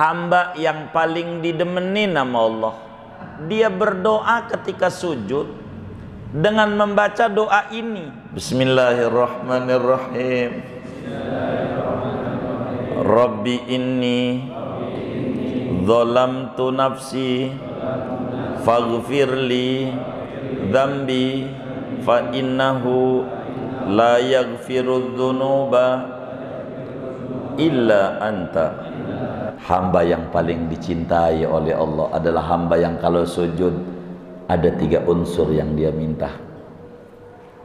hamba yang paling didemenin nama Allah. Dia berdoa ketika sujud dengan membaca doa ini, Bismillahirrahmanirrahim. Rabbi inni zalamtu nafsi faghfirli dzambi fa innahu la yaghfirudz dzunuba illa anta. Hamba yang paling dicintai oleh Allah adalah hamba yang kalau sujud ada 3 unsur yang dia minta: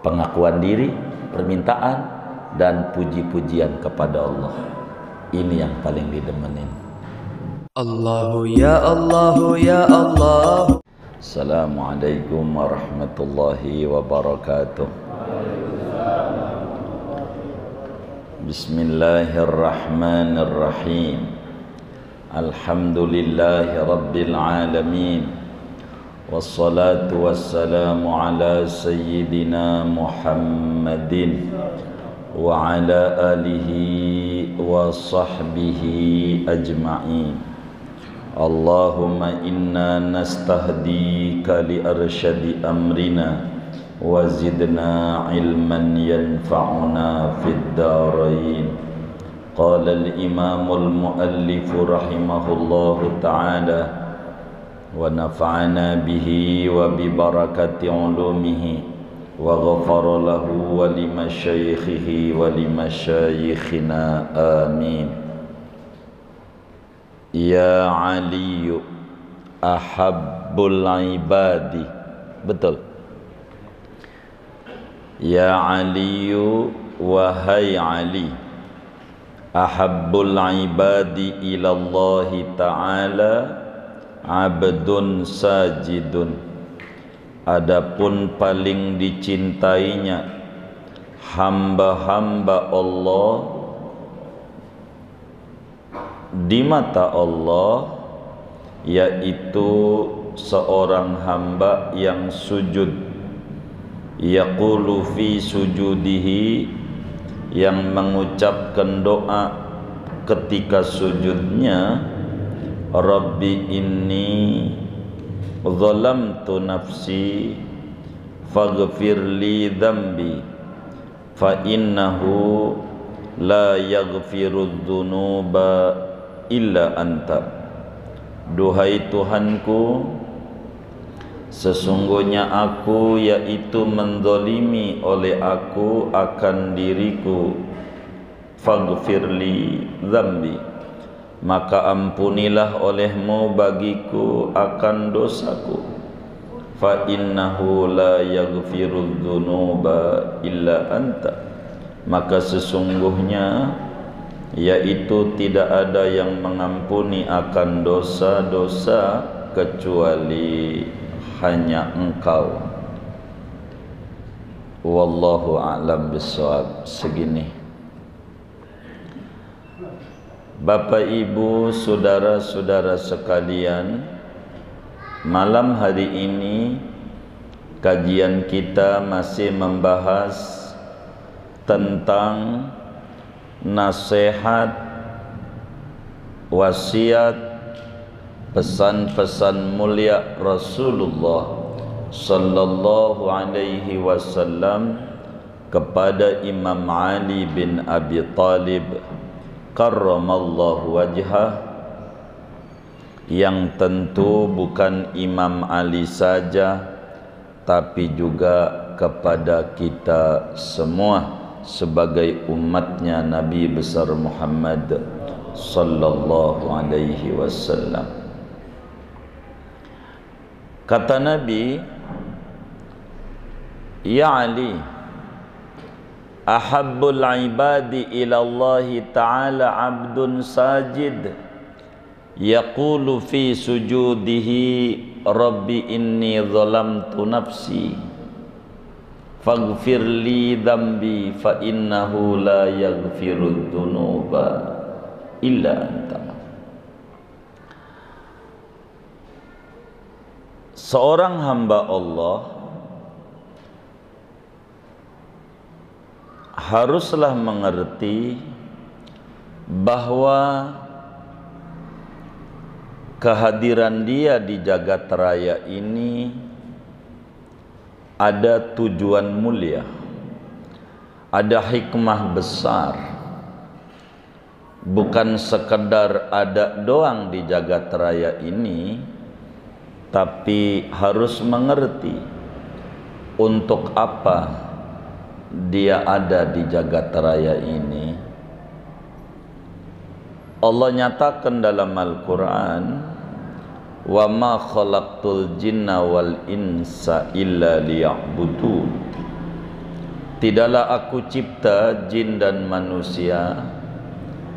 pengakuan diri, permintaan, dan puji-pujian kepada Allah. Ini yang paling didemenin. Allahu ya Allahu ya Allah. Assalamualaikum warahmatullahi wabarakatuh. Bismillahirrahmanirrahim. Alhamdulillahi rabbil alamin. Wassalatu wassalamu ala sayyidina Muhammadin wa ala alihi wa sahbihi ajma'in. Allahumma inna nastahdika li arsyadi amrina wa zidna ilman yanfa'una fid darain. Qala al-imamul muallif rahimahullahu ta'ala wa nafa'ana bihi wa bi barakati ulumihi wa ghafara lahu wa li masyaikhihi wa li masyaikhina amin. Ya Aliyu ahabbul ibadi. Betul. Ya Aliyu, wahai Ali, ahabbul ibadi ilallahi ta'ala abdun sajidun. Adapun paling dicintainya hamba-hamba Allah di mata Allah, yaitu seorang hamba yang sujud, yaqulu fi sujudihi, yang mengucapkan doa ketika sujudnya, Rabbi inni zalamtu nafsi faghfirli dzambi fa innahu la yaghfirudz dzunuba illa anta. Duhai Tuhanku, sesungguhnya aku yaitu menzalimi oleh aku akan diriku, faghfirli dzambi, maka ampunilah olehmu bagiku akan dosaku, fa innahu la yaghfirudz dzunuba illa anta, maka sesungguhnya yaitu tidak ada yang mengampuni akan dosa-dosa kecuali hanya Engkau. Wallahu a'lam bishawab. Segini. Bapak Ibu, saudara-saudara sekalian, malam hari ini kajian kita masih membahas tentang nasihat, wasiat, pesan-pesan mulia Rasulullah sallallahu alaihi wasallam kepada Imam Ali bin Abi Thalib karramallahu wajhah, yang tentu bukan Imam Ali saja tapi juga kepada kita semua sebagai umatnya Nabi besar Muhammad sallallahu alaihi wasallam. Kata Nabi, ya Ali, ahabbul ibadi ilallahi ta'ala abdun sajid yaqulu fi sujudihi rabbi inni zalamtu nafsi faghfir li dzambi fa innahu la yaghfirudz dzunuba illa anta. Seorang hamba Allah haruslah mengerti bahwa kehadiran dia di jagat raya ini ada tujuan mulia, ada hikmah besar. Bukan sekedar ada doang di jagat raya ini, tapi harus mengerti untuk apa dia ada di jagat raya ini. Allah nyatakan dalam Al-Quran, wa ma khalaqtul jinna wal insa illa liya'budun. Tidaklah aku cipta jin dan manusia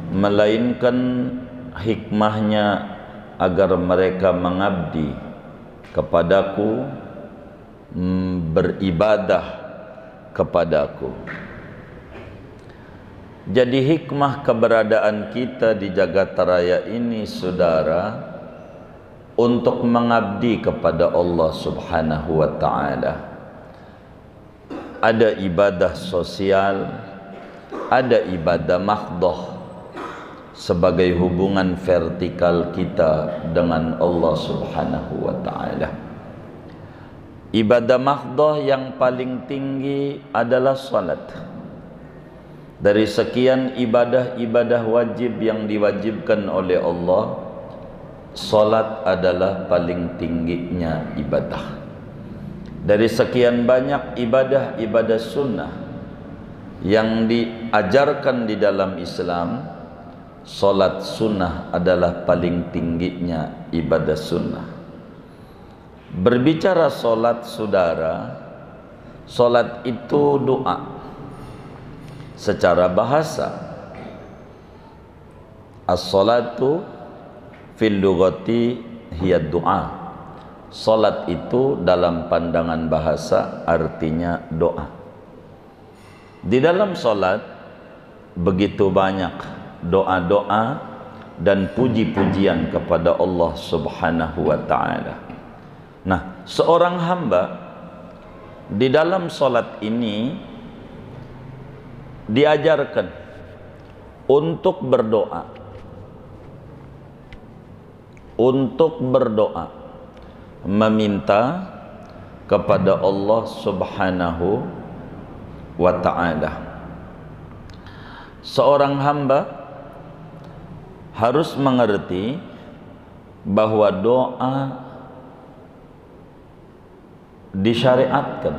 melainkan hikmahnya agar mereka mengabdi kepadaku, beribadah kepadaku. Jadi hikmah keberadaan kita di jagat raya ini, saudara, untuk mengabdi kepada Allah Subhanahu wa ta'ala. Ada ibadah sosial, ada ibadah mahdhah sebagai hubungan vertikal kita dengan Allah Subhanahu wa ta'ala. Ibadah mahdhah yang paling tinggi adalah salat. Dari sekian ibadah-ibadah wajib yang diwajibkan oleh Allah, salat adalah paling tingginya ibadah. Dari sekian banyak ibadah-ibadah sunnah yang diajarkan di dalam Islam, salat sunnah adalah paling tingginya ibadah sunnah. Berbicara salat, saudara, salat itu doa. Secara bahasa, as-salatu fil lughati hiya doa. Salat itu dalam pandangan bahasa artinya doa. Di dalam salat begitu banyak doa-doa dan puji-pujian kepada Allah Subhanahu wa ta'ala. Nah, seorang hamba di dalam salat ini diajarkan untuk berdoa. Untuk berdoa, meminta kepada Allah Subhanahu wa ta'ala. Seorang hamba harus mengerti bahwa doa disyariatkan,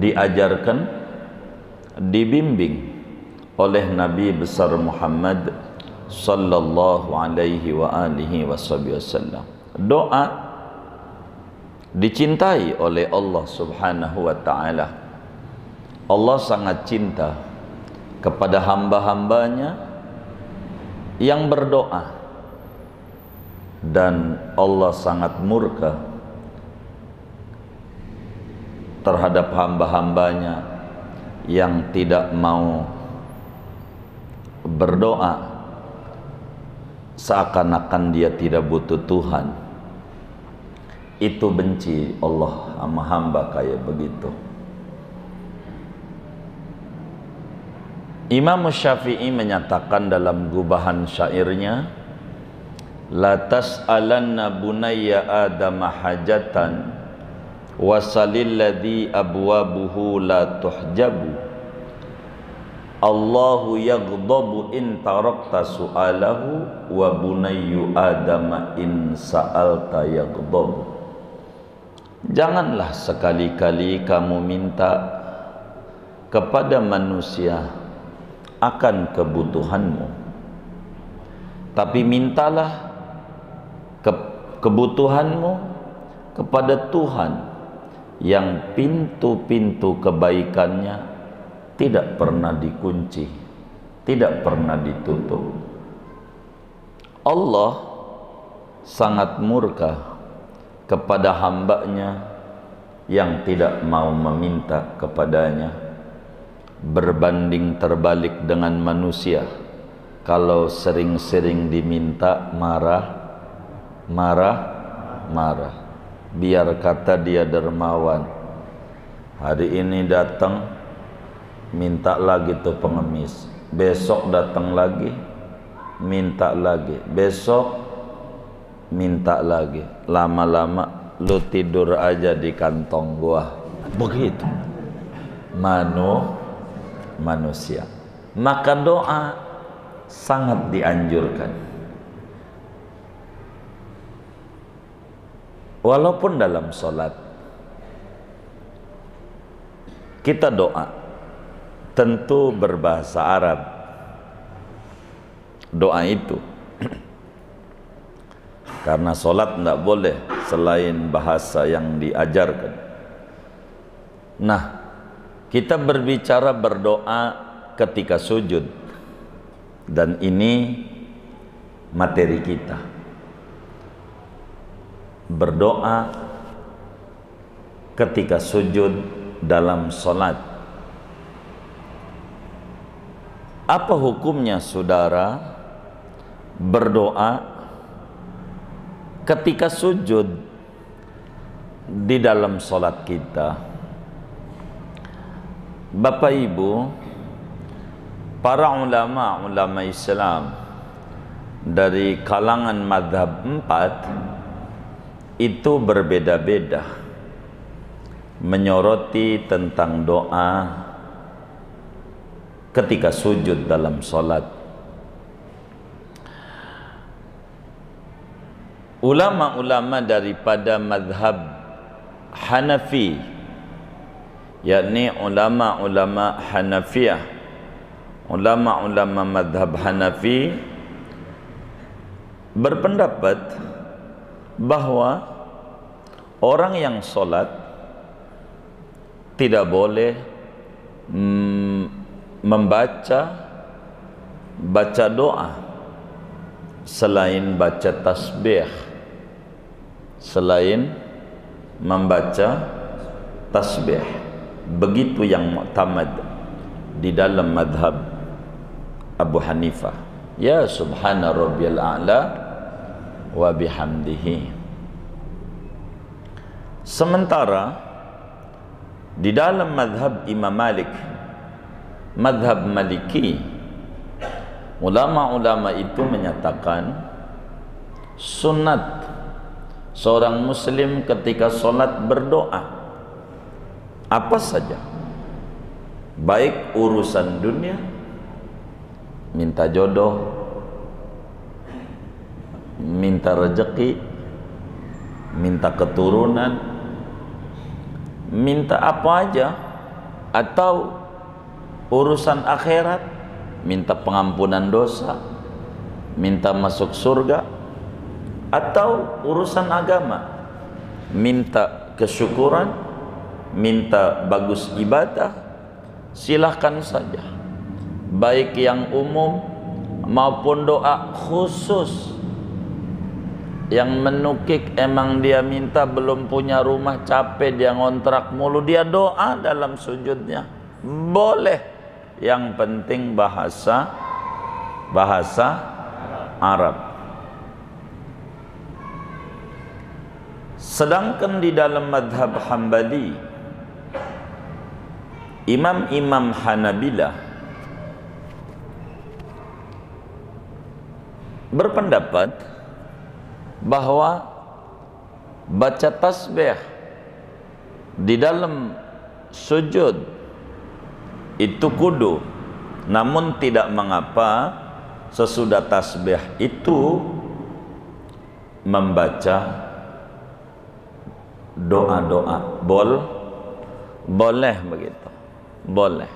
diajarkan, dibimbing oleh Nabi besar Muhammad sallallahu alaihi wa alihi wasallam. Doa dicintai oleh Allah Subhanahu wa ta'ala. Allah sangat cinta kepada hamba-hambanya yang berdoa, dan Allah sangat murka terhadap hamba-hambanya yang tidak mau berdoa, seakan-akan dia tidak butuh Tuhan. Itu benci Allah sama hamba kayak begitu. Imam Syafi'i menyatakan dalam gubahan syairnya, la tas'alanna bunayya adama hajatan wasalil ladzi abwabuhu la tuhjabu. Allahu yaghdabu in tarakta su'alahu wa bunayyu adama in sa'alta yaghdabu. Janganlah sekali-kali kamu minta kepada manusia akan kebutuhanmu, tapi mintalah kebutuhanmu kepada Tuhan yang pintu-pintu kebaikannya tidak pernah dikunci, tidak pernah ditutup. Allah sangat murka kepada hambanya yang tidak mau meminta kepadanya. Berbanding terbalik dengan manusia, kalau sering-sering diminta marah. Biar kata dia dermawan, hari ini datang minta lagi tuh pengemis, besok datang lagi minta lagi, besok minta lagi, lama-lama lu tidur aja di kantong gua. Begitu manusia. Maka doa sangat dianjurkan. Walaupun dalam sholat kita doa, tentu berbahasa Arab doa itu. Karena sholat tidak boleh selain bahasa yang diajarkan. Nah, kita berbicara berdoa ketika sujud, dan ini materi kita. Berdoa ketika sujud dalam sholat. Apa hukumnya saudara berdoa ketika sujud di dalam sholat kita? Bapak Ibu, para ulama Islam dari kalangan mazhab 4 itu berbeda-beda menyoroti tentang doa ketika sujud dalam sholat. Ulama-ulama daripada mazhab Hanafi, yakni ulama-ulama Hanafiyah, ulama-ulama mazhab Hanafi berpendapat bahwa orang yang sholat tidak boleh baca doa selain baca tasbih, selain membaca tasbih. Begitu yang mu'tamad di dalam madhab Abu Hanifah. Ya subhana rabbiyal a'la wa bihamdihi. Sementara di dalam madhab Imam Malik, madhab Maliki, ulama-ulama itu menyatakan sunat seorang muslim ketika sholat berdoa apa saja, baik urusan dunia, minta jodoh, minta rezeki, minta keturunan, minta apa aja, atau urusan akhirat, minta pengampunan dosa, minta masuk surga, atau urusan agama, minta kesyukuran, minta bagus ibadah, silahkan saja, baik yang umum maupun doa khusus. Yang menukik emang dia minta belum punya rumah, capek dia ngontrak mulu, dia doa dalam sujudnya, boleh. Yang penting bahasa Arab. Sedangkan di dalam madhab Hambali, imam-imam Hanabilah berpendapat bahwa baca tasbih di dalam sujud itu kudu, namun tidak mengapa sesudah tasbih itu membaca doa-doa. Boleh begitu, boleh.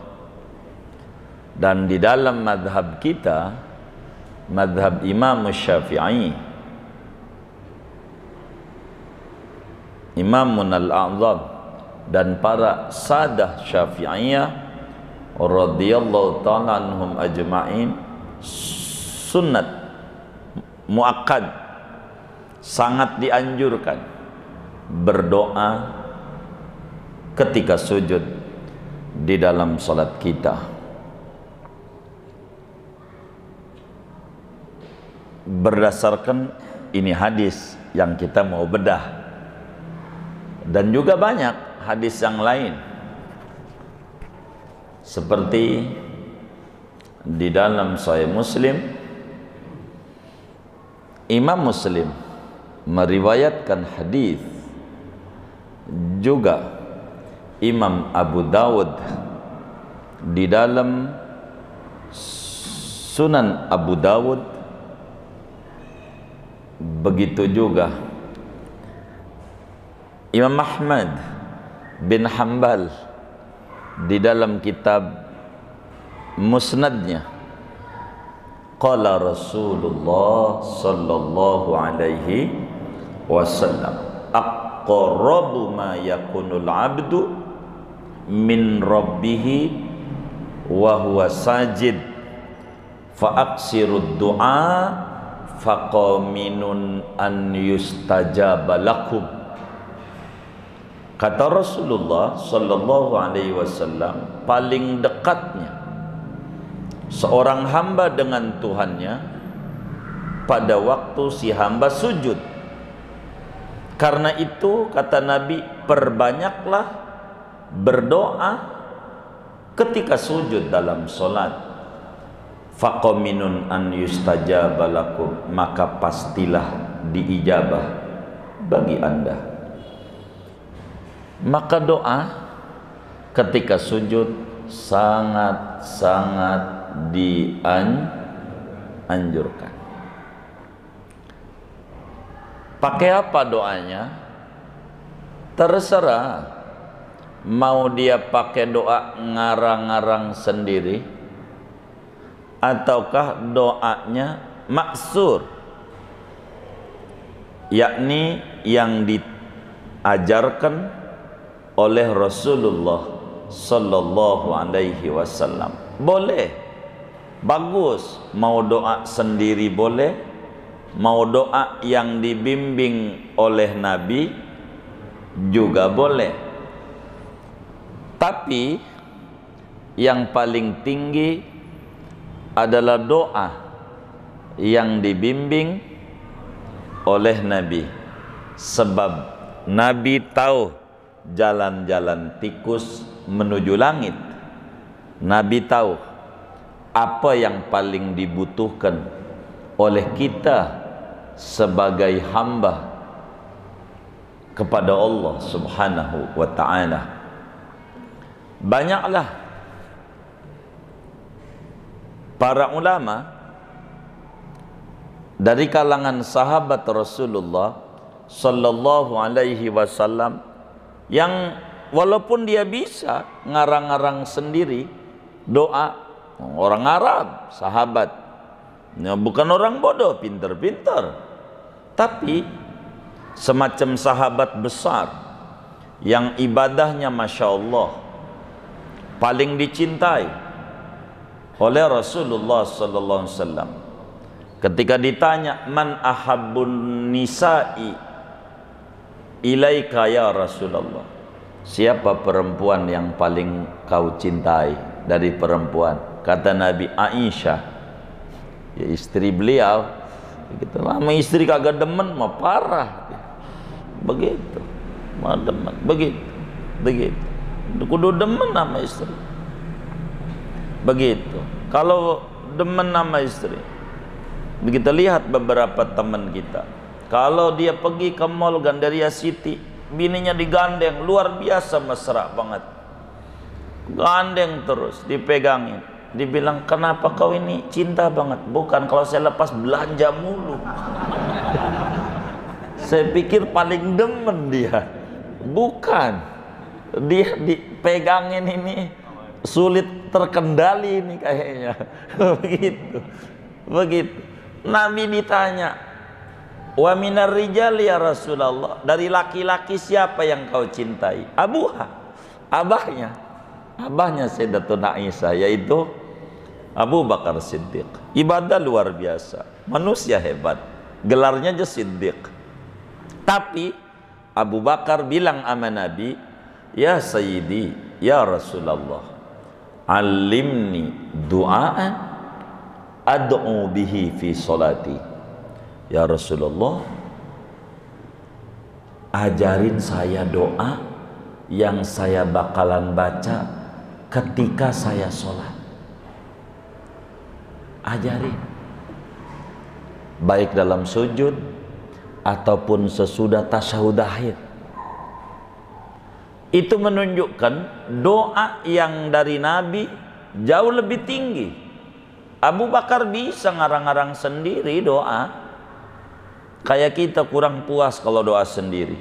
Dan di dalam madhab kita, madhab Imam Syafi'i, Imamun al-A'zam, dan para sadah Syafi'iyah radhiyallahu ta'ala anhum ajma'in, sunnat muakkad, sangat dianjurkan berdoa ketika sujud di dalam salat kita. Berdasarkan ini hadis yang kita mau bedah, dan juga banyak hadis yang lain, seperti di dalam Sahih Muslim, Imam Muslim meriwayatkan hadis, juga Imam Abu Dawud di dalam Sunan Abu Dawud, begitu juga Imam Ahmad bin Hanbal di dalam kitab Musnadnya, qala Rasulullah sallallahu alaihi wasallam, aqrabu ma yakunul abdu min rabbihi wa huwa sajid fa aksirud du'a faqaminun an yustajaba lakum. Kata Rasulullah sallallahu alaihi wasallam, paling dekatnya seorang hamba dengan Tuhannya pada waktu si hamba sujud. Karena itu kata Nabi, perbanyaklah berdoa ketika sujud dalam solat. Faqaminun an yustajaba lakum, maka pastilah diijabah bagi anda. Maka doa ketika sujud sangat-sangat dianjurkan. Pakai apa doanya? Terserah. Mau dia pakai doa ngarang-ngarang sendiri, ataukah doanya maksur, yakni yang diajarkan oleh Rasulullah sallallahu alaihi wasallam. Boleh, bagus. Mau doa sendiri boleh, mau doa yang dibimbing oleh Nabi juga boleh. Tapi yang paling tinggi adalah doa yang dibimbing oleh Nabi, sebab Nabi tahu jalan-jalan tikus menuju langit. Nabi tahu apa yang paling dibutuhkan oleh kita sebagai hamba kepada Allah Subhanahu wa ta'ala. Banyaklah para ulama dari kalangan sahabat Rasulullah sallallahu alaihi wasallam yang walaupun dia bisa ngarang-ngarang sendiri doa, orang Arab, sahabat, bukan orang bodoh, pinter-pinter, tapi semacam sahabat besar yang ibadahnya Masya Allah paling dicintai oleh Rasulullah sallallahu alaihi wasallam. Ketika ditanya, man ahabbun nisa'i ilaika ya Rasulullah, siapa perempuan yang paling kau cintai dari perempuan? Kata Nabi, Aisyah, ya istri beliau. Begitu lama istri kagak demen mah parah. Begitu, mah demen, begitu. Kudu demen sama istri. Begitu. Kalau demen sama istri, begitu lihat beberapa teman kita, kalau dia pergi ke mall Gandaria City, bininya digandeng, luar biasa mesra banget, gandeng terus, dipegangin, dibilang kenapa kau ini cinta banget? Bukan, kalau saya lepas belanja mulu. Saya pikir paling demen dia, bukan. Dia dipegangin ini sulit terkendali ini kayaknya. Begitu. Nabi ditanya, wa minar rijal ya Rasulullah, dari laki-laki siapa yang kau cintai? Abahnya Sayyidatuna Aisyah, yaitu Abu Bakar Siddiq. Ibadah luar biasa, manusia hebat, gelarnya aja Siddiq. Tapi Abu Bakar bilang sama Nabi, ya Sayyidi, ya Rasulullah, alimni du'aan ad'u bihi fi salati. Ya Rasulullah, ajarin saya doa yang saya bakalan baca ketika saya sholat. Ajarin, baik dalam sujud ataupun sesudah tasyahud akhir. Itu menunjukkan doa yang dari Nabi jauh lebih tinggi. Abu Bakar bisa ngarang-ngarang sendiri doa. Kayak kita kurang puas kalau doa sendiri.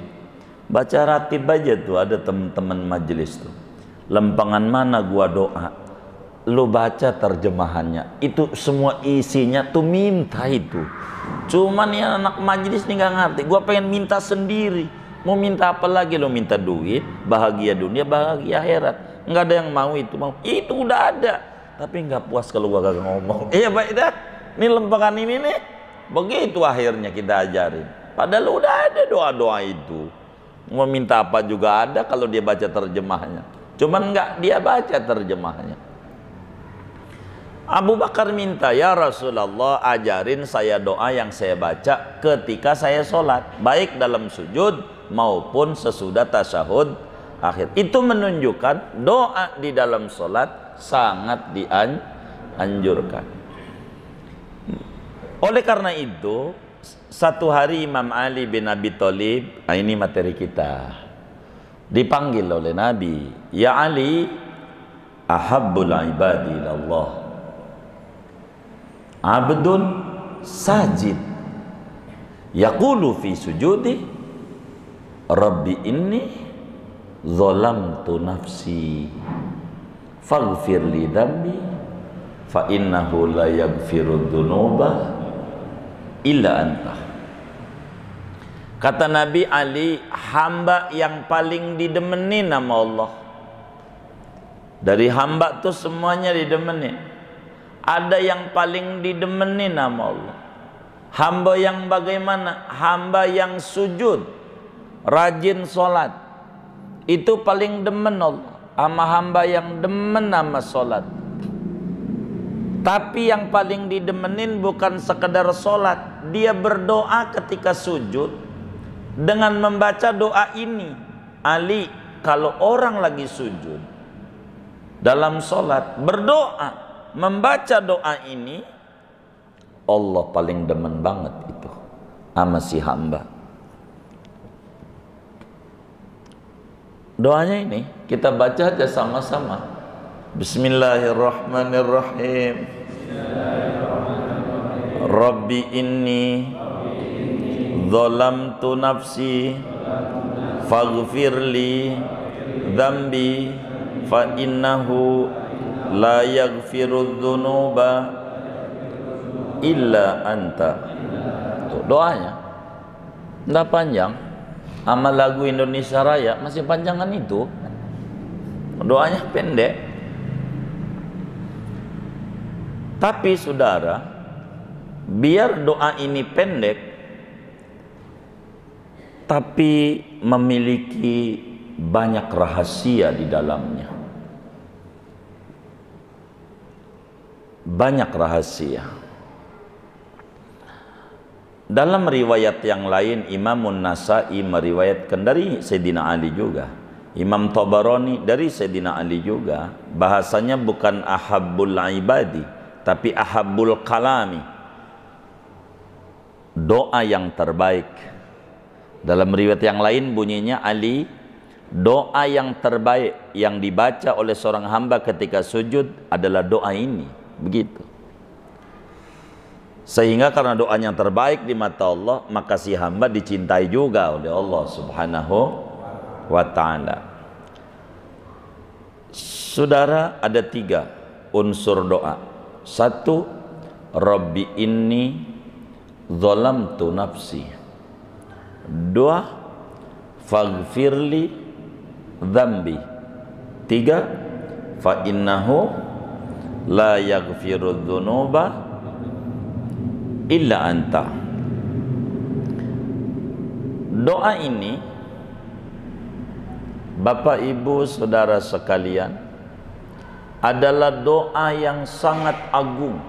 Baca ratib aja tuh, ada teman-teman majelis tuh. Lempangan mana gua doa, lu baca terjemahannya. Itu semua isinya tuh minta itu. Cuman ya anak majelis nih nggak ngerti. Gua pengen minta sendiri. Mau minta apa lagi? Lo minta duit, bahagia dunia, bahagia akhirat. Nggak ada yang mau itu, mau itu udah ada. Tapi nggak puas kalau gua kagak ngomong. Iya baik dah. Ini lempangan ini nih, begitu akhirnya kita ajarin. Padahal udah ada doa-doa itu. Mau minta apa juga ada kalau dia baca terjemahnya. Cuman nggak dia baca terjemahnya. Abu Bakar minta, ya Rasulullah, ajarin saya doa yang saya baca ketika saya sholat, baik dalam sujud maupun sesudah tasyahud akhir. Itu menunjukkan doa di dalam sholat sangat dianjurkan. Oleh karena itu, satu hari Imam Ali bin Abi Thalib, ini materi kita, dipanggil oleh Nabi, ya Ali, ahabbul ibadi ilallah abdun sajid yaqulu fi sujudi rabbi inni zalamtu nafsi faghfir li dhanbi fa innahu la yaghfiru dzunuba illa anta. Kata Nabi, Ali hamba yang paling didemenin sama Allah. Dari hamba tuh semuanya didemenin. Ada yang paling didemenin sama Allah. Hamba yang bagaimana? Hamba yang sujud, rajin sholat. Itu paling demen Allah. Sama hamba yang demen sama sholat. Tapi yang paling didemenin bukan sekedar sholat. Dia berdoa ketika sujud dengan membaca doa ini. Ali, kalau orang lagi sujud dalam sholat, berdoa, membaca doa ini, Allah paling demen banget itu sama si hamba. Doanya ini kita baca aja sama-sama. Bismillahirrahmanirrahim. Rabbi inni zalamtu nafsi faghfirli dzambi fa innahu la yaghfiru dzunuba illa anta. Tuh, doanya nggak panjang, sama lagu Indonesia Raya masih panjangan itu. Doanya pendek. Tapi saudara, biar doa ini pendek tapi memiliki banyak rahasia di dalamnya. Banyak rahasia. Dalam riwayat yang lain, Imamun Nasa'i meriwayatkan dari Sayyidina Ali juga, Imam Tabarani dari Sayyidina Ali juga, bahasanya bukan ahabbul ibadi tapi ahabbul kalami, doa yang terbaik. Dalam riwayat yang lain bunyinya, Ali, doa yang terbaik yang dibaca oleh seorang hamba ketika sujud adalah doa ini. Begitu. Sehingga karena doanya yang terbaik di mata Allah, maka si hamba dicintai juga oleh Allah Subhanahu wa ta'ala. Saudara, ada 3 unsur doa. 1, Rabbi inni zalamtu nafsi. 2, faghfirli dzambi. 3, fa innahu la yaghfiru dzunuba illa anta. Doa ini, Bapak Ibu Saudara sekalian, adalah doa yang sangat agung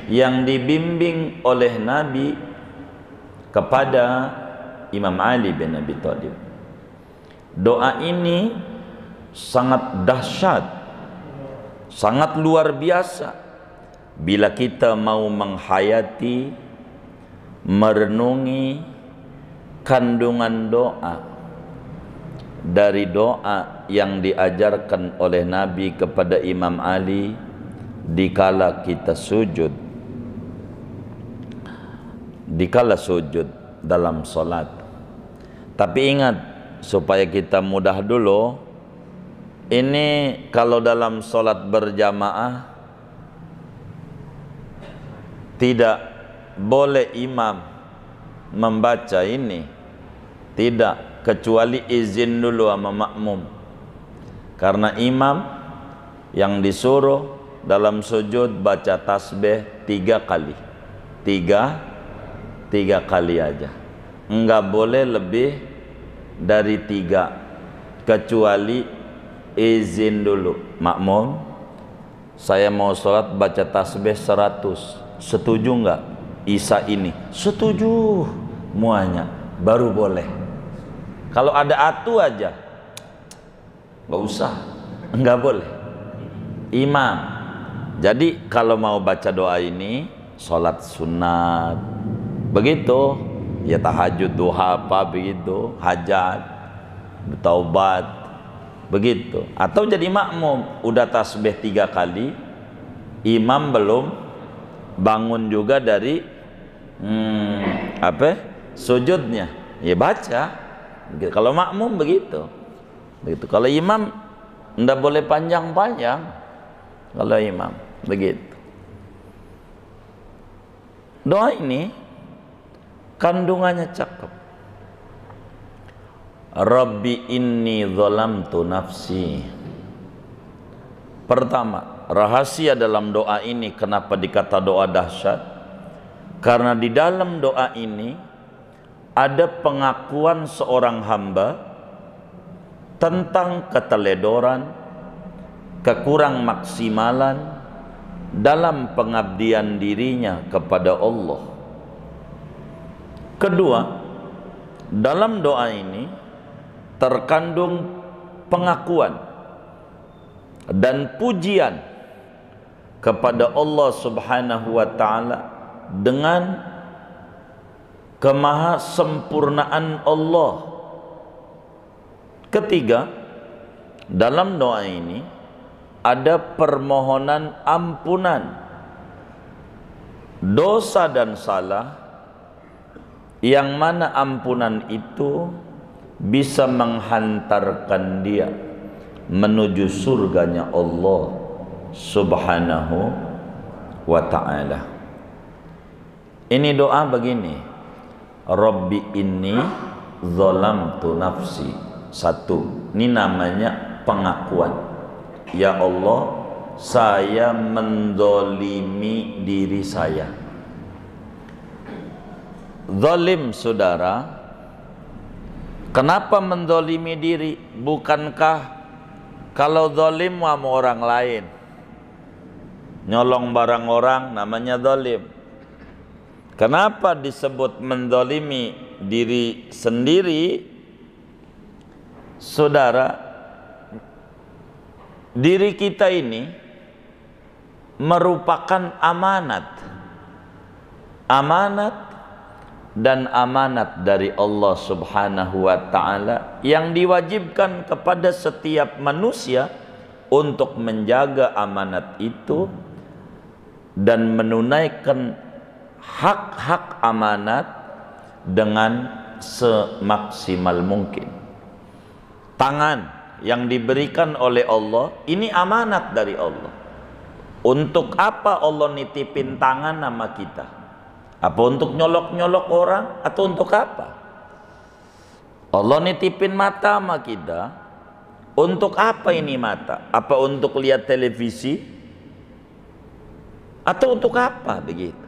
yang dibimbing oleh Nabi kepada Imam Ali bin Abi Thalib. Doa ini sangat dahsyat, sangat luar biasa bila kita mau menghayati, merenungi, kandungan doa dari doa yang diajarkan oleh Nabi kepada Imam Ali dikala kita sujud, dikala sujud dalam solat. Tapi ingat, supaya kita mudah dulu, ini kalau dalam solat berjamaah tidak boleh imam membaca ini, tidak, kecuali izin dulu sama makmum. Karena imam yang disuruh dalam sujud baca tasbih 3 kali, tiga kali aja, enggak boleh lebih dari 3, kecuali izin dulu makmum, saya mau sholat baca tasbih 100, setuju enggak Isa ini? Setuju muanya, baru boleh. Kalau ada atu aja nggak usah, nggak boleh. Imam. Jadi kalau mau baca doa ini, sholat sunat begitu, ya tahajud, duha, apa begitu, hajat, bertaubat begitu. Atau jadi makmum, udah tasbih 3 kali, imam belum bangun juga dari sujudnya, ya baca. Kalau makmum begitu. Kalau imam ndak boleh panjang-panjang. Kalau imam begitu. Doa ini kandungannya cakep. Rabbi inni zalamtu nafsi. Pertama, rahasia dalam doa ini kenapa dikata doa dahsyat? Karena di dalam doa ini ada pengakuan seorang hamba tentang keteledoran, kekurang maksimalan dalam pengabdian dirinya kepada Allah. Kedua, dalam doa ini terkandung pengakuan dan pujian kepada Allah Subhanahu wa taala dengan kemahasempurnaan Allah. Ketiga, dalam doa ini ada permohonan ampunan dosa dan salah, yang mana ampunan itu bisa menghantarkan dia menuju surganya Allah Subhanahu wa ta'ala. Ini doa begini, Rabbi inni zalamtu nafsi. 1, ini namanya pengakuan. Ya Allah, saya mendolimi diri saya. Zalim, saudara, kenapa mendolimi diri? Bukankah kalau zalim sama orang lain, nyolong barang orang namanya zalim? Kenapa disebut mendolimi diri sendiri? Saudara, diri kita ini merupakan amanat. Amanat dan amanat dari Allah Subhanahu wa ta'ala yang diwajibkan kepada setiap manusia untuk menjaga amanat itu dan menunaikan hak-hak amanat dengan semaksimal mungkin. Tangan yang diberikan oleh Allah ini amanat dari Allah. Untuk apa Allah nitipin tangan sama kita? Apa untuk nyolok-nyolok orang atau untuk apa? Allah nitipin mata sama kita. Untuk apa ini mata? Apa untuk lihat televisi? Atau untuk apa begitu?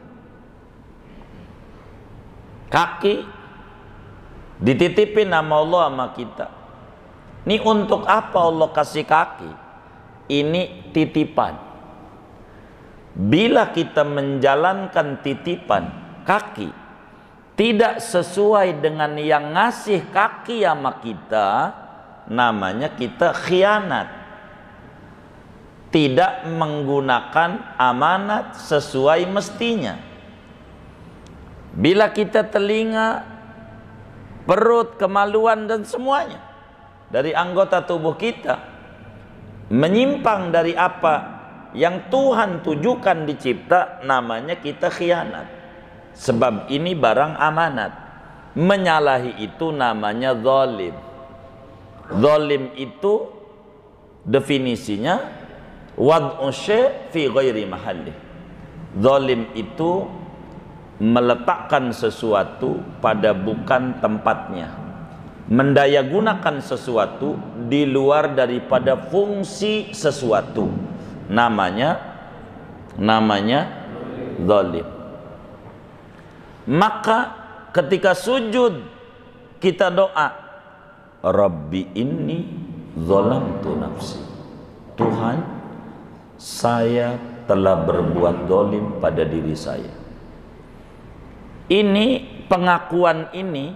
Kaki dititipin sama Allah sama kita. Ini untuk apa Allah kasih kaki? Ini titipan. Bila kita menjalankan titipan kaki tidak sesuai dengan yang ngasih kaki sama kita, namanya kita khianat. Tidak menggunakan amanat sesuai mestinya. Bila kita telinga perut, kemaluan, dan semuanya dari anggota tubuh kita menyimpang dari apa yang Tuhan tujukan dicipta, namanya kita khianat. Sebab ini barang amanat. Menyalahi itu namanya zalim. Zalim itu definisinya wad'u syai' fi ghairi mahalli. Zalim itu meletakkan sesuatu pada bukan tempatnya, mendayagunakan sesuatu di luar daripada fungsi sesuatu, namanya zalim. Maka ketika sujud kita doa, Rabbi inni zalamtu nafsi, Tuhan, saya telah berbuat zalim pada diri saya. Ini pengakuan ini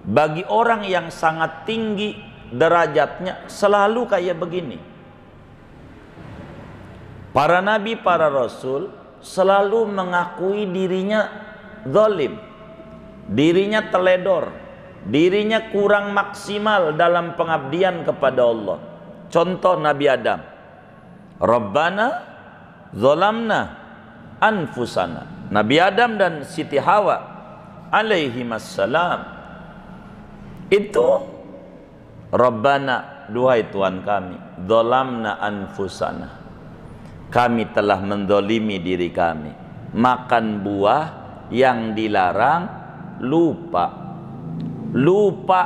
bagi orang yang sangat tinggi derajatnya selalu kayak begini. Para nabi, para rasul selalu mengakui dirinya zalim, dirinya teledor, dirinya kurang maksimal dalam pengabdian kepada Allah. Contoh Nabi Adam, Rabbana zalamna anfusana. Nabi Adam dan Siti Hawa alaihimassalam itu Rabbana, duhai Tuhan kami, zalamna anfusana, kami telah mendolimi diri kami, makan buah yang dilarang, lupa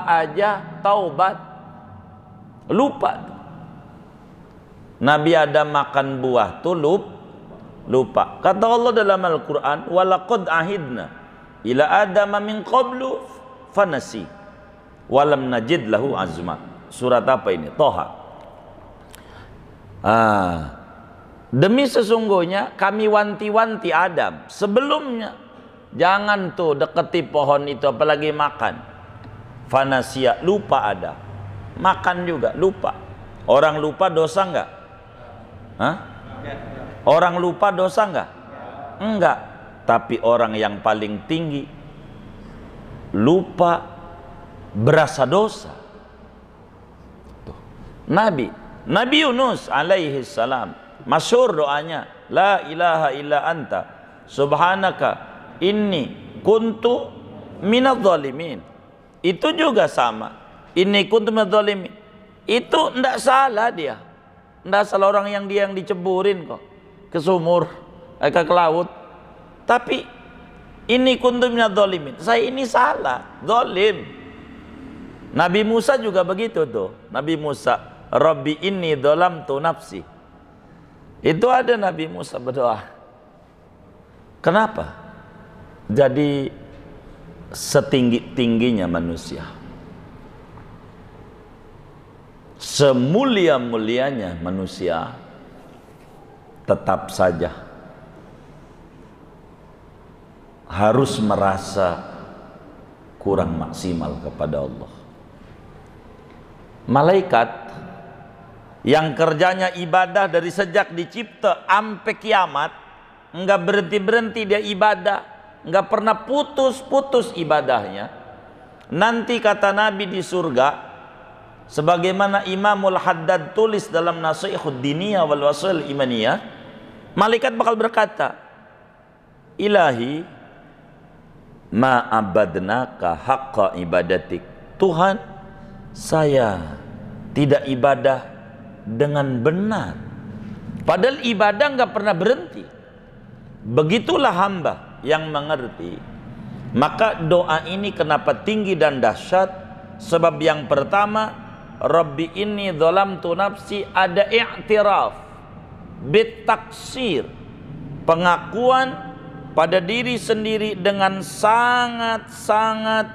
aja taubat, lupa. Nabi Adam makan buah tuh lupa. Kata Allah dalam Al-Quran, walaqad ahidna ila adama min qablu fanasi walam najid lahu azma. Surat apa ini? Toha. Demi sesungguhnya kami wanti-wanti Adam sebelumnya, jangan tuh deketi pohon itu apalagi makan. Fanasia, lupa Adam, makan juga lupa. Orang lupa dosa enggak? Orang lupa dosa enggak? Enggak. Tapi orang yang paling tinggi lupa berasa dosa. Nabi Yunus alaihi salam, masyhur doanya, la ilaha illa anta subhanaka inni kuntu minadh dhalimin. Itu juga sama, inni kuntu minadh dhalimin. Itu enggak salah dia, enggak salah orang yang diceburin kok ke sumur, ke laut. Tapi ini kuntu minadh dhalimin, saya ini salah, zalim. Nabi Musa juga begitu tuh. Nabi Musa, Rabbi inni dzalamtu nafsi. Itu ada Nabi Musa berdoa. Kenapa? Jadi setinggi-tingginya manusia, semulia-mulianya manusia, tetap saja harus merasa kurang maksimal kepada Allah. Malaikat yang kerjanya ibadah dari sejak dicipta sampai kiamat, enggak berhenti-berhenti dia ibadah, enggak pernah putus-putus ibadahnya. Nanti kata Nabi di surga, sebagaimana Imamul Haddad tulis dalam Nasihatud Diniyah wal Wasail Imaniyah, malaikat bakal berkata, Ilahi ma abadnaka haqqa ibadatik, Tuhan, saya tidak ibadah dengan benar. Padahal ibadah nggak pernah berhenti. Begitulah hamba yang mengerti. Maka doa ini kenapa tinggi dan dahsyat? Sebab yang pertama, Rabbi inni dzalamtu nafsi, ada i'tiraf bitaksir, pengakuan pada diri sendiri dengan sangat-sangat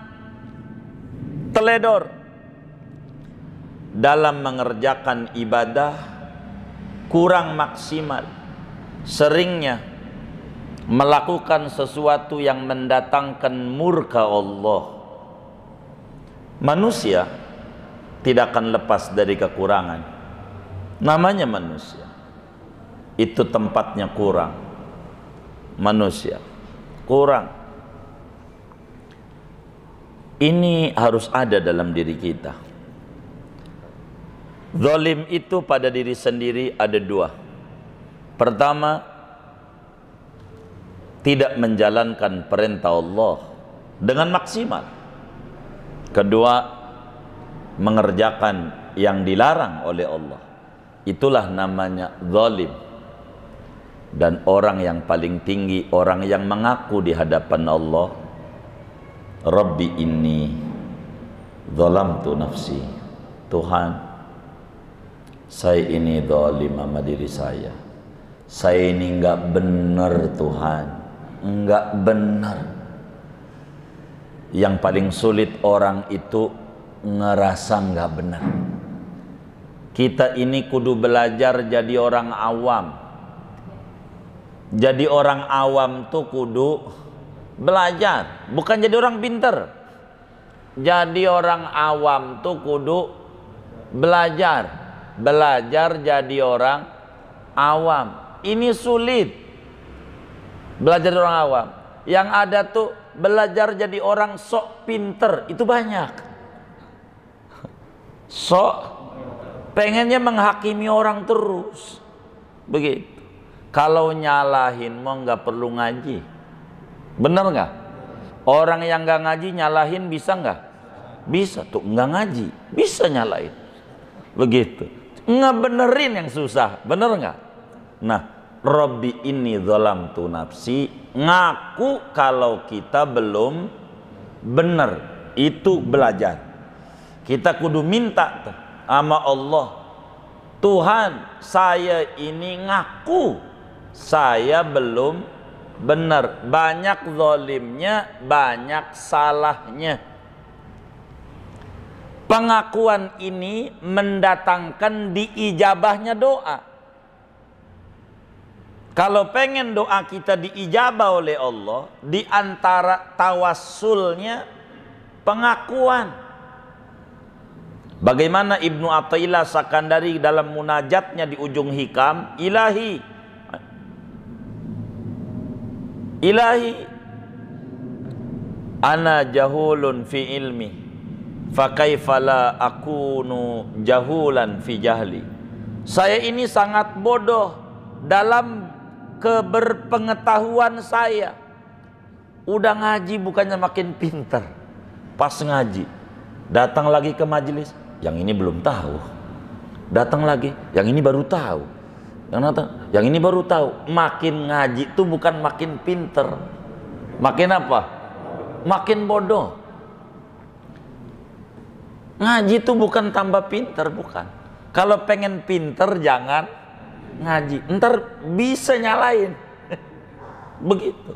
teledor dalam mengerjakan ibadah, kurang maksimal, seringnya melakukan sesuatu yang mendatangkan murka Allah. Manusia tidak akan lepas dari kekurangan. Namanya manusia, itu tempatnya kurang. Manusia kurang. Ini harus ada dalam diri kita. Zalim itu pada diri sendiri ada dua. Pertama, tidak menjalankan perintah Allah dengan maksimal. Kedua, mengerjakan yang dilarang oleh Allah. Itulah namanya zalim. Dan orang yang paling tinggi, orang yang mengaku di hadapan Allah, Rabbi inni zalamtu nafsi. Tuhan, saya ini zalim sama diri saya. Saya ini enggak benar Tuhan, enggak benar. Yang paling sulit orang itu ngerasa enggak benar. Kita ini kudu belajar jadi orang awam. Jadi orang awam tuh kudu belajar, bukan jadi orang pinter. Jadi orang awam tuh kudu belajar. Belajar jadi orang awam. Ini sulit. Belajar orang awam. Yang ada tuh belajar jadi orang sok pinter, itu banyak. Sok pengennya menghakimi orang terus. Begitu. Kalau nyalahin mau nggak perlu ngaji. Bener nggak? Orang yang nggak ngaji nyalahin bisa nggak? Bisa tuh, nggak ngaji bisa nyalahin. Begitu. Ngebenerin yang susah, bener nggak? Nah, Rabbi inni zalamtu nafsi, ngaku kalau kita belum bener, itu belajar. Kita kudu minta tuh sama Allah, Tuhan, saya ini ngaku saya belum benar, banyak zalimnya, banyak salahnya. Pengakuan ini mendatangkan diijabahnya doa. Kalau pengen doa kita diijabah oleh Allah, di antara tawassulnya pengakuan. Bagaimana Ibnu Athaillah Sakandari dalam munajatnya di ujung hikam, Ilahi, ana jahulun fi ilmi, fa kaifa la akunu jahulan fi jahli. Saya ini sangat bodoh dalam keberpengetahuan saya. Udah ngaji bukannya makin pinter. Pas ngaji, datang lagi ke majelis, yang ini belum tahu. Datang lagi, yang ini baru tahu. Yang ini baru tahu. Makin ngaji itu bukan makin pinter. Makin apa? Makin bodoh. Ngaji itu bukan tambah pinter, bukan. Kalau pengen pinter jangan ngaji, ntar bisa nyalain. Begitu.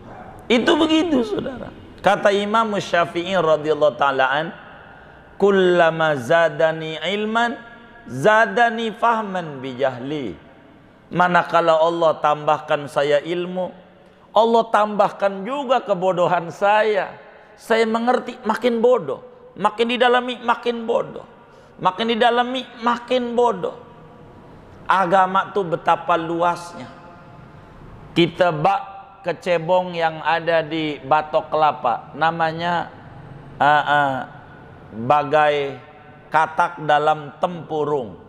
Itu begitu, saudara. Kata Imam Syafi'i radhiyallahu ta'ala an, kullama zadani ilman zadani fahman bijahli. Manakala Allah tambahkan saya ilmu, Allah tambahkan juga kebodohan saya. Saya mengerti makin bodoh. Makin didalami makin bodoh. Makin didalami makin bodoh. Agama tuh betapa luasnya. Kita bak kecebong yang ada di Batok Kelapa, namanya bagai katak dalam tempurung.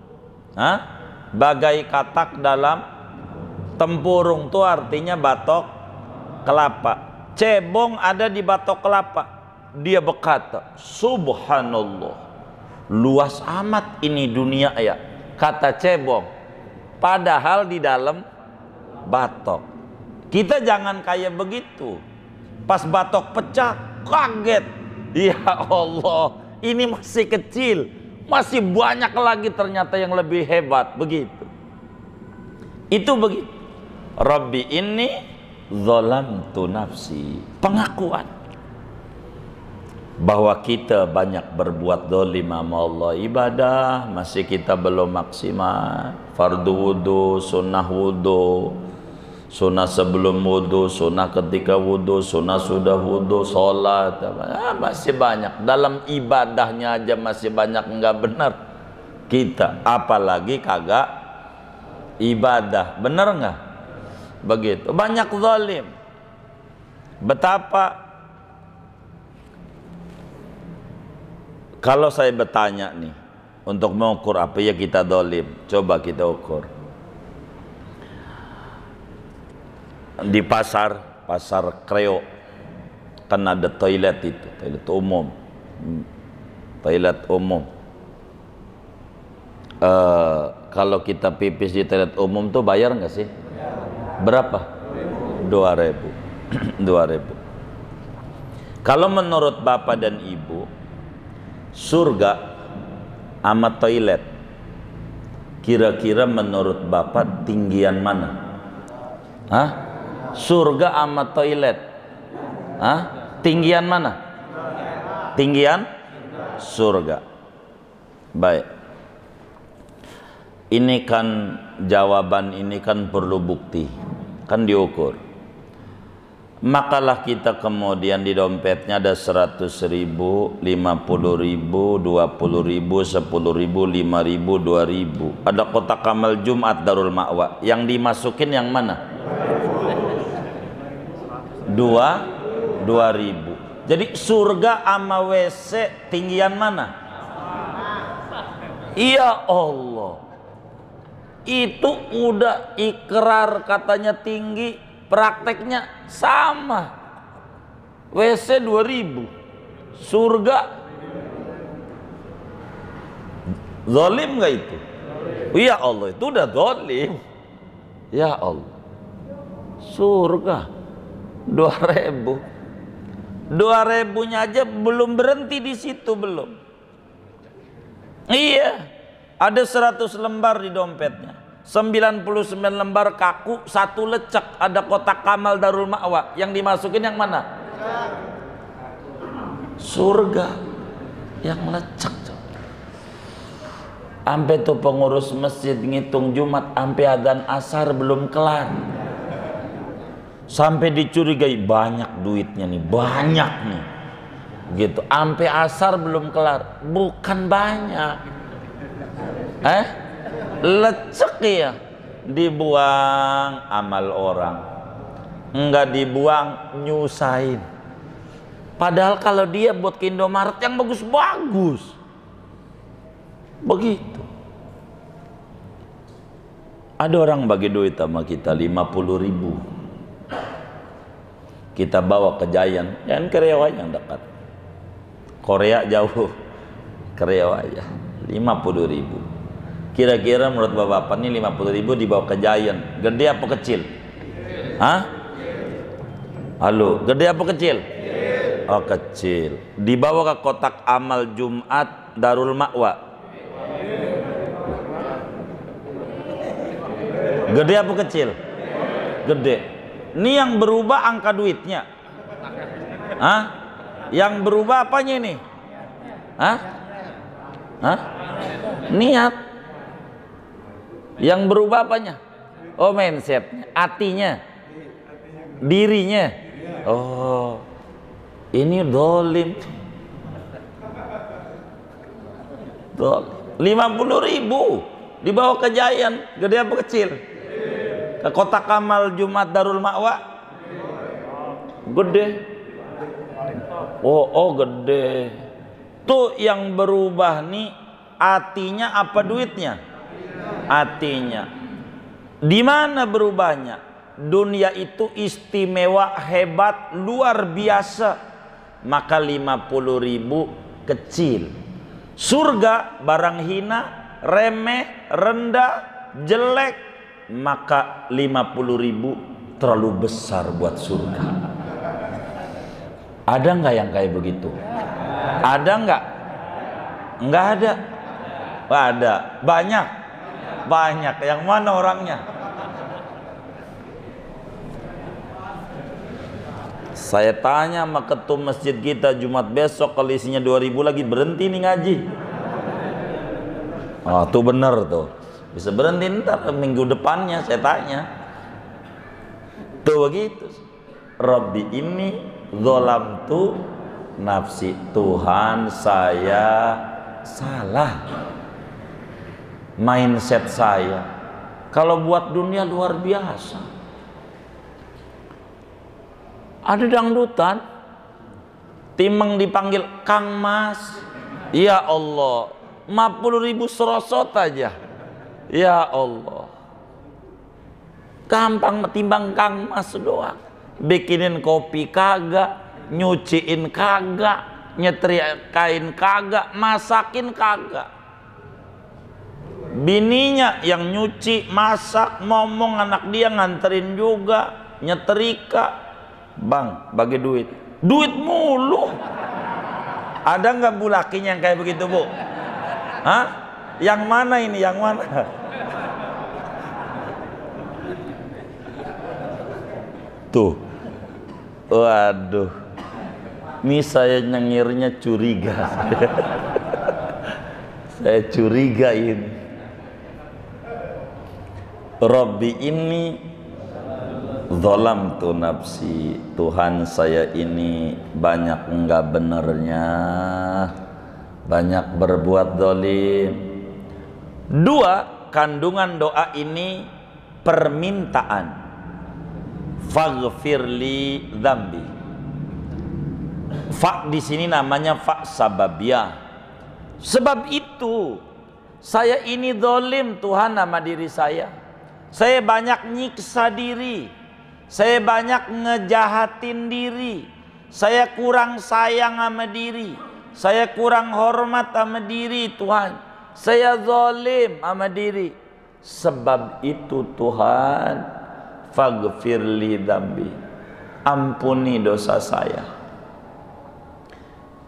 Bagai katak dalam tempurung itu artinya batok kelapa. Cebong ada di Batok Kelapa. Dia berkata, subhanallah, luas amat ini dunia ya, kata cebong, padahal di dalam batok. Kita jangan kayak begitu. Pas batok pecah, kaget, ya Allah, ini masih kecil, masih banyak lagi ternyata yang lebih hebat. Begitu. Itu begitu. Rabbi inni zalamtu nafsi, pengakuan bahwa kita banyak berbuat zalim sama Allah. Ibadah masih kita belum maksimal. Fardu wudu, sunnah wudu, sunnah sebelum wudu, sunnah ketika wudu, sunnah sudah wudu, sholat, masih banyak. Dalam ibadahnya aja masih banyak enggak benar kita, apalagi kagak ibadah. Benar enggak? Begitu. Banyak zalim. Betapa Kalau saya bertanya nih, untuk mengukur apa ya kita dolim, coba kita ukur. Di pasar Kreo, kan ada toilet itu, toilet umum. Kalau kita pipis di toilet umum tuh bayar nggak sih? Berapa? 2.000. 2.000. Kalau menurut bapak dan ibu, surga sama toilet, kira-kira menurut bapak tinggian mana? Hah? Surga sama toilet, hah? Tinggian mana? Tinggian surga. Baik. Ini kan jawaban ini kan perlu bukti, kan diukur. Makalah kita kemudian di dompetnya ada 100.000, 50.000, 20.000, 10.000, 5.000, 2.000. Ada kotak amal Jumat Darul Ma'wa. Yang dimasukin yang mana? 2.000. Jadi surga sama WC tinggian mana? Ya Allah. Itu udah ikrar katanya tinggi, prakteknya sama. WC 2.000, surga. Zalim nggak itu? Ya Allah, itu udah zalim. Ya Allah, surga 2.000. 2.000-nya aja belum berhenti di situ, belum. Iya, ada 100 lembar di dompetnya, 99 lembar kaku, 1 lecek. Ada kotak amal Darul Ma'wa. Yang dimasukin yang mana? Surga. Yang lecek. Sampai tuh pengurus masjid ngitung Jumat, sampai adzan asar belum kelar. Sampai dicurigai banyak duitnya nih, banyak nih. Gitu. Sampai asar belum kelar. Bukan banyak. Lecek ya. Dibuang amal orang, enggak dibuang nyusahin. Padahal kalau dia buat ke Indomaret yang bagus-bagus, begitu. Ada orang bagi duit sama kita 50.000, kita bawa ke Giant, yang Kreo aja yang dekat. Korea jauh, Kreo aja 50.000. Kira-kira menurut bapak ini 50.000 dibawa ke Giant, gede apa kecil? Hah? Halo, gede apa kecil? Oh kecil. Dibawa ke kotak amal Jumat Darul Ma'wa, gede apa kecil? Gede. Ini yang berubah angka duitnya. Hah? Yang berubah apanya ini? Hah? Hah? Niat. Yang berubah apanya? Oh, mindsetnya, hatinya, dirinya. Oh, ini dolim. 50.000 dibawa ke Giant, gede apa kecil? Ke kotak amal Jumat Darul Ma'wa, gede. Oh gede. Tuh yang berubah nih hatinya apa duitnya? Hatinya. Di mana berubahnya? Dunia itu istimewa, hebat, luar biasa. Maka 50.000 kecil. Surga barang hina, remeh, rendah, jelek. Maka 50.000 terlalu besar buat surga. Ada nggak yang kayak begitu? Ada nggak? Nggak ada. Ada. Banyak. Yang mana orangnya? Saya tanya sama ketum masjid kita Jumat besok, kalau isinya 2.000 lagi berhenti nih ngaji. Oh tuh bener tuh. Bisa berhenti ntar minggu depannya saya tanya. Tuh begitu. Rabbi ini zolamtu nafsi. Tuhan saya salah. Mindset saya kalau buat dunia luar biasa. Ada dangdutan, Timeng dipanggil Kang Mas, Ya Allah, 50.000 serosot aja. Ya Allah, gampang timbang Kang Mas doang. Bikinin kopi kagak, nyuciin kagak, nyetrikain kagak, masakin kagak. Bininya yang nyuci, masak, ngomong, anak dia nganterin juga, nyetrika. Bang, bagi duit. Duit mulu. Ada nggak bu lakinya yang kayak begitu bu? Hah? Yang mana ini? Yang mana? Tuh. Waduh. Ini saya nyengirnya curiga. Saya curiga ini. Rabbi ini zalamtu nafsi, Tuhan saya ini banyak enggak benernya, banyak berbuat zalim. Dua, kandungan doa ini permintaan. Faghfirli dzambi. Fa di sini namanya fa sababiyah. Sebab itu saya ini zalim Tuhan sama diri saya. Saya banyak nyiksa diri. Saya banyak ngejahatin diri. Saya kurang sayang sama diri. Saya kurang hormat sama diri Tuhan. Saya zalim sama diri. Sebab itu Tuhan, faghfirli dzambi, ampuni dosa saya.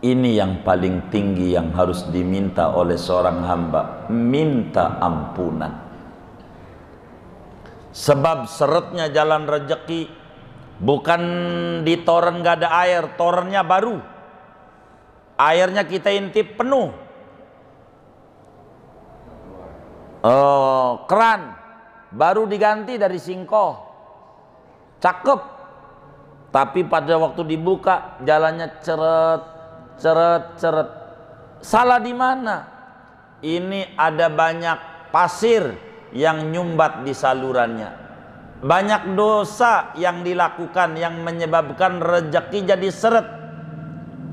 Ini yang paling tinggi yang harus diminta oleh seorang hamba, minta ampunan. Sebab seretnya jalan rezeki bukan di toren gak ada air, torennya baru. Airnya kita intip penuh. Keran baru diganti dari singkoh. Cakep. Tapi pada waktu dibuka jalannya ceret, ceret, ceret. Salah di mana? Ini ada banyak pasir yang nyumbat di salurannya, banyak dosa yang dilakukan yang menyebabkan rezeki jadi seret.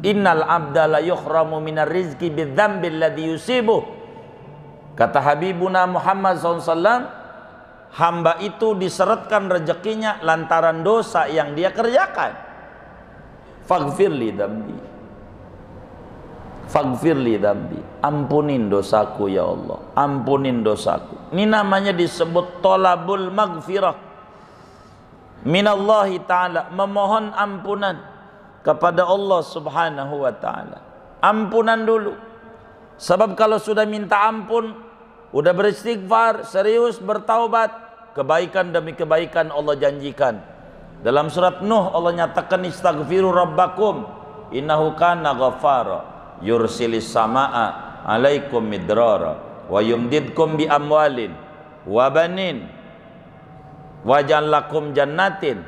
Innal abda la yukhramu minar rizqi bidzambil ladzi yusibuh. Kata Habibuna Muhammad SAW, hamba itu diseretkan rezekinya lantaran dosa yang dia kerjakan. Faghfirli dzambi, faghfirli dzambi, ampunin dosaku ya Allah, ampunin dosaku. Ini namanya disebut tolabul maghfirah minallahi ta'ala, memohon ampunan kepada Allah subhanahu wa ta'ala. Ampunan dulu. Sebab kalau sudah minta ampun, udah beristighfar, serius bertaubat, kebaikan demi kebaikan Allah janjikan. Dalam surat Nuh Allah nyatakan, istaghfiru rabbakum innahu kana ghaffara yursilis samaa alaikum midrara wa yumdidkum bi amwalin wa banin waj'al lakum jannatin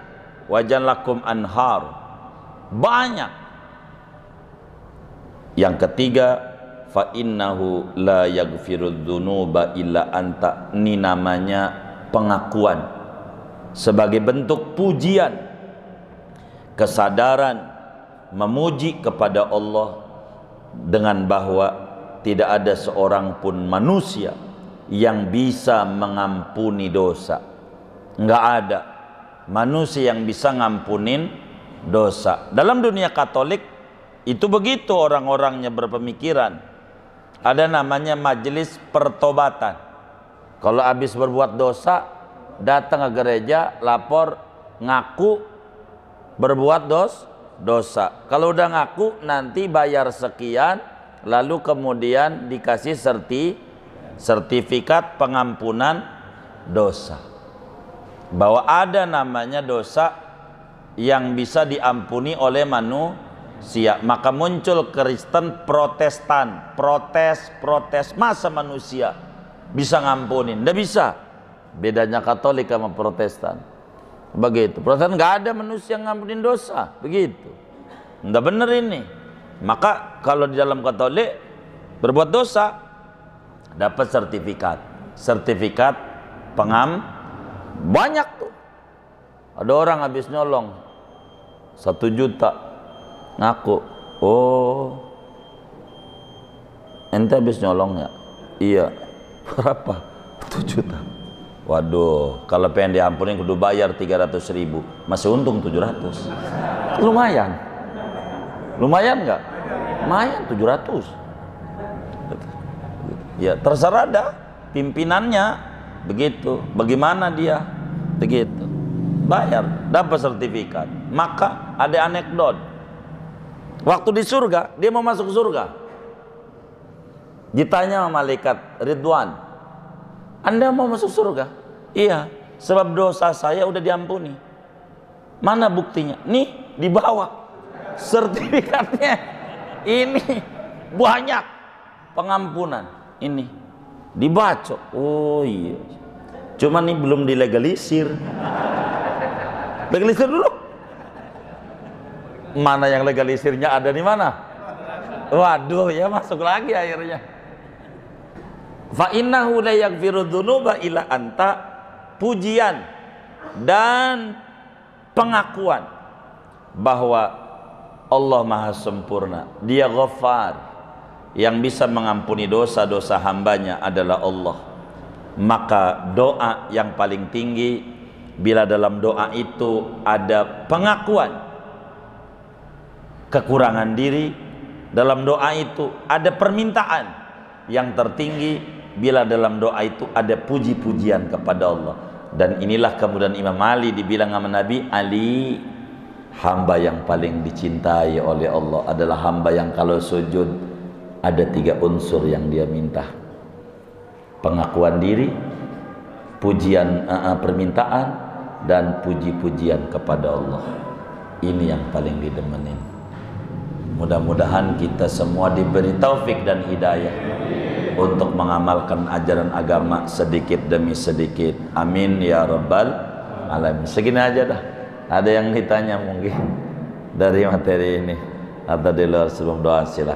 waj'al lakum anhar. Banyak. Yang ketiga, fa innahu la yaghfirudz dzunuba illa anta. Ini namanya pengakuan sebagai bentuk pujian, kesadaran memuji kepada Allah dengan bahwa tidak ada seorang pun manusia yang bisa mengampuni dosa. Enggak ada manusia yang bisa ngampunin dosa. Dalam dunia Katolik itu begitu, orang-orangnya berpemikiran. Ada namanya majelis pertobatan. Kalau habis berbuat dosa, datang ke gereja, lapor, ngaku berbuat dosa. Kalau udah ngaku, nanti bayar sekian, lalu kemudian dikasih sertifikat pengampunan dosa. Bahwa ada namanya dosa yang bisa diampuni oleh manusia. Maka muncul Kristen Protestan, protes masa manusia bisa ngampunin? Nggak bisa. Bedanya Katolik sama Protestan begitu. Protestan nggak ada manusia yang ngampunin dosa, begitu. Nggak bener ini. Maka kalau di dalam Katolik berbuat dosa dapat sertifikat banyak tuh. Ada orang habis nyolong 1 juta, ngaku, oh ente habis nyolong nggak? Iya. Berapa? 1 juta. Waduh, kalau pengen diampuni kudu bayar 300.000, masih untung 700. Lumayan. Lumayan nggak? Lumayan 700. Ya terserah dah pimpinannya begitu. Bagaimana dia? Begitu. Bayar, dapat sertifikat. Maka ada anekdot. Waktu di surga, dia mau masuk surga. Ditanya sama malaikat Ridwan, Anda mau masuk surga? Iya, sebab dosa saya udah diampuni. Mana buktinya? Nih, dibawa sertifikatnya. Ini banyak pengampunan. Ini dibaca. Oh iya. Cuma nih belum dilegalisir. Legalisir dulu. Mana yang legalisirnya ada di mana? Waduh, ya masuk lagi akhirnya. Fa innahu la yaghfiru dzunuba illa anta. Pujian dan pengakuan bahwa Allah Maha Sempurna, Dia Ghaffar, yang bisa mengampuni dosa-dosa hambanya adalah Allah. Maka doa yang paling tinggi, bila dalam doa itu ada pengakuan kekurangan diri, dalam doa itu ada permintaan yang tertinggi, bila dalam doa itu ada puji-pujian kepada Allah. Dan inilah kemudian Imam Ali dibilang sama Nabi, Ali, hamba yang paling dicintai oleh Allah adalah hamba yang kalau sujud ada 3 unsur yang dia minta: pengakuan diri, pujian, permintaan, dan puji-pujian kepada Allah. Ini yang paling didemenin. Mudah-mudahan kita semua diberi taufik dan hidayah untuk mengamalkan ajaran agama sedikit demi sedikit. Amin ya rabbal alamin. Segini aja dah. Ada yang ditanya mungkin dari materi ini atau di luar, sebelum doa silakan.